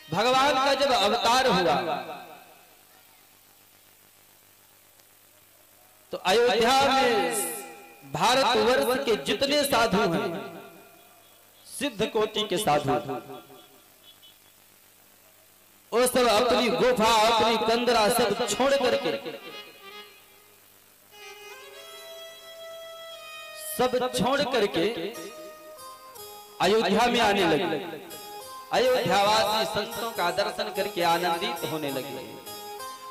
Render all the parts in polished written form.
भगवान का जब अवतार हुआ तो अयोध्या में भारतवर्ष के जितने साधु हैं, सिद्ध कोटि के साधु, वो सब अपनी गुफा अपनी कंदरा सब छोड़ करके अयोध्या में आने लगे। अयोध्यावासी संतों का दर्शन करके आनंदित होने लगे।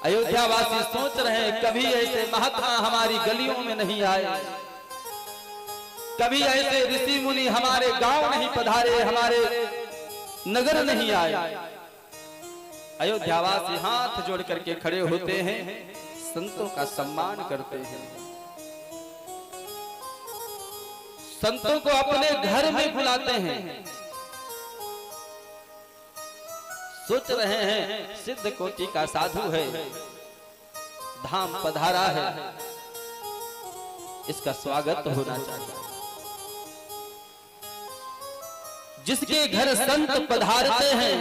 अयोध्यावासी सोच रहे हैं कभी ऐसे महात्मा हमारी गलियों में नहीं आए, कभी ऐसे ऋषि मुनि हमारे गांव नहीं पधारे, हमारे नगर नहीं आए। अयोध्यावासी हाथ जोड़ करके खड़े होते हैं, संतों का सम्मान करते हैं, संतों को अपने घर में बुलाते हैं। सोच रहे हैं सिद्ध कोटि का साधु है, धाम पधारा है, इसका स्वागत होना चाहिए। जिसके घर संत पधारते हैं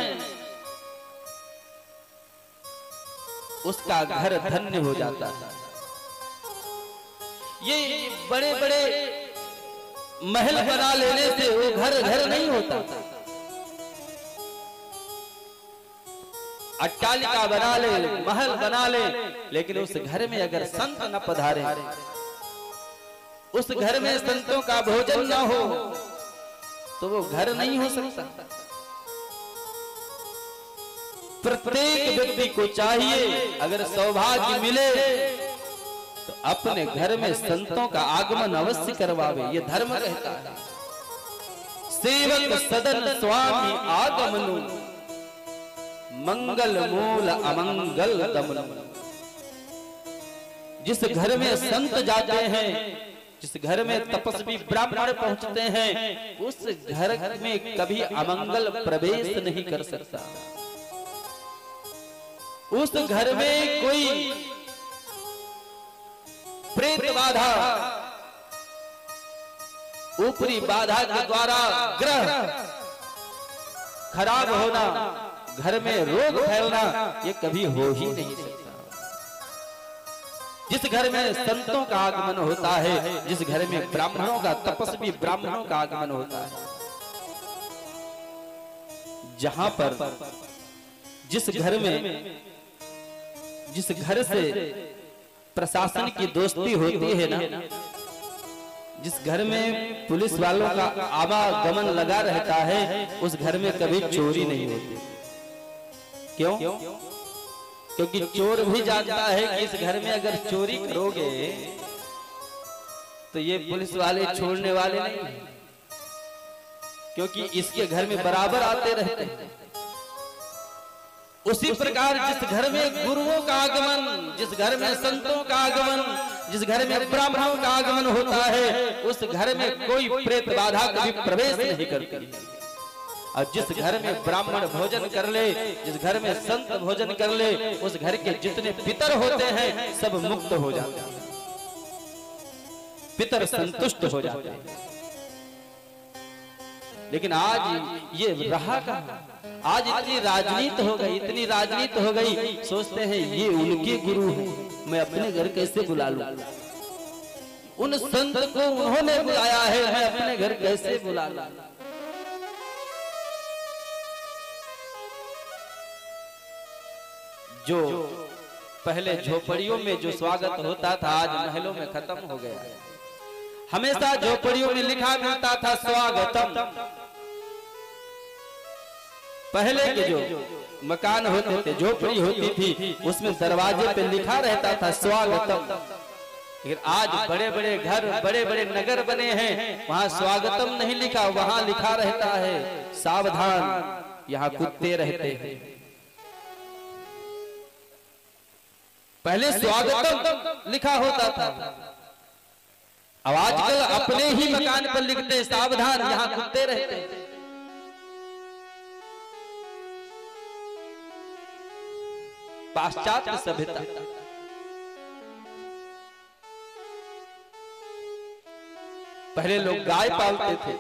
उसका घर धन्य हो जाता है। ये बड़े बड़े महल बना लेने से वो घर घर नहीं होता। अट्टालिका बना ले, महल बना ले, लेकिन उस घर में अगर संत न पधारे, उस घर में संतों का भोजन न हो, तो वो घर नहीं हो सकता। प्रत्येक व्यक्ति को चाहिए अगर सौभाग्य मिले तो अपने घर में संतों का आगमन अवश्य करवावे। ये धर्म कहता है। सेवक सदन स्वामी आगमनु, मंगल मूल अमंगल दमन। जिस घर में संत जाते हैं, जिस घर में तपस्वी ब्राह्मण पहुंचते हैं, उस घर में कभी अमंगल प्रवेश नहीं कर सकता। उस घर में कोई प्रेत बाधा, ऊपरी बाधा के द्वारा ग्रह खराब होना, घर में रोग फैलना, ये कभी हो ही नहीं सकता। जिस घर में संतों का आगमन होता है, जिस घर में ब्राह्मणों का, तपस्वी ब्राह्मणों का आगमन होता है, जहां पर जिस घर में, जिस घर से प्रशासन की दोस्ती होती है ना, जिस घर में पुलिस वालों का आवागमन लगा रहता है, उस घर में कभी चोरी नहीं होती। क्यों? क्योंकि चोर भी जानता है कि इस घर में अगर चोरी करोगे तो ये पुलिस वाले छोड़ने वाले नहीं, क्योंकि इसके घर में बराबर आते रहते हैं। उसी प्रकार जिस घर में गुरुओं का आगमन, जिस घर में संतों का आगमन, जिस घर में ब्राह्मणों का आगमन होता है, उस घर में कोई प्रेत बाधा कभी प्रवेश नहीं करती। और जिस घर में ब्राह्मण भोजन कर ले, जिस घर में संत भोजन कर ले, उस घर के जितने पितर होते हैं सब मुक्त हो जाते हैं, पितर संतुष्ट हो जाते हैं। लेकिन आज ये रहा कहां? आज इतनी राजनीति हो गई, इतनी राजनीति हो गई, सोचते हैं ये उनके गुरु हैं, मैं अपने घर कैसे बुला लूं? उन संत को उन्होंने बुलाया है, मैं अपने घर कैसे बुला लूं? जो पहले झोपड़ियों में जो स्वागत होता था, आज महलों में खत्म हो गया। हमेशा झोपड़ियों में लिखा मिलता था स्वागतम। पहले के जो मकान होते थे, झोपड़ी होती थी, उसमें दरवाजे पे लिखा रहता था स्वागतम। लेकिन आज बड़े बड़े घर, बड़े बड़े नगर बने हैं, वहां स्वागतम नहीं लिखा, वहां लिखा रहता है सावधान, यहाँ कुत्ते रहते हैं। पहले स्वागतम लिखा होता था, अब आजकल अपने ही मकान पर लिखते सावधान, यहाँ कुत्ते रहते हैं। पाश्चात्य सभ्यता। पहले लोग गाय पालते थे,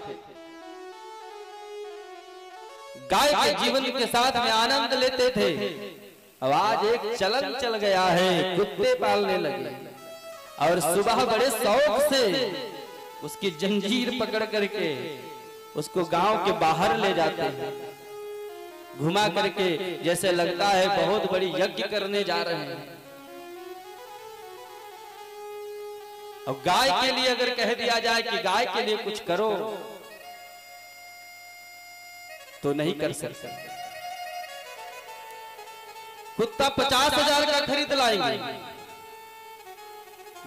गाय के जीवन के साथ में आनंद लेते थे। अब आज एक चलन चल गया है, कुत्ते पालने लगे और सुबह बड़े शौक से उसकी जंजीर पकड़ करके उसको गांव के बाहर ले जाते हैं, घुमा करके, जैसे लगता है बहुत बड़ी यज्ञ करने जा रहे हैं। और गाय के लिए अगर कह दिया जाए कि गाय के लिए कुछ करो तो नहीं कर सकते। कुत्ता 50,000 का खरीद लाएंगे,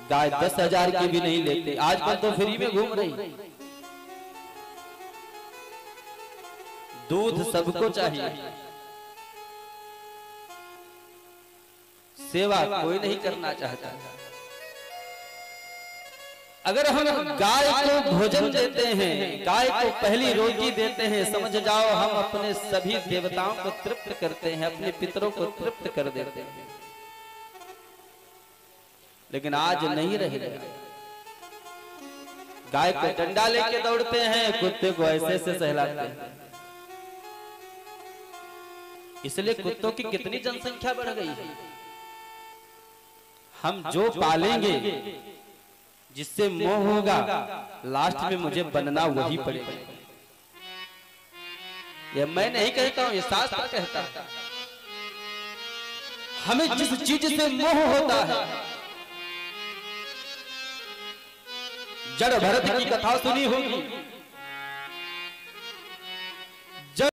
गाय 10,000 की भी नहीं लेते। आजकल तो फ्री में घूम रही। दूध सबको चाहिए, सेवा कोई नहीं करना चाहता। अगर हम गाय को भोजन देते हैं, गाय को पहली रोटी देते हैं, समझ जाओ हम अपने सभी देवताओं को तृप्त करते हैं, अपने पितरों को तृप्त कर देते हैं। लेकिन आज नहीं रहे। गाय को डंडा लेके दौड़ते हैं, कुत्ते को ऐसे से सहलाते हैं। इसलिए कुत्तों की कितनी जनसंख्या बढ़ गई है। हम जो पालेंगे, जिससे मोह होगा, लास्ट में मुझे बनना वही पड़ेगा। ये मैं नहीं कहता हूं, ये शास्त्र कहता है। हमें जिस चीज से मोह होता है, जड़ भरत की कथा सुनी होगी,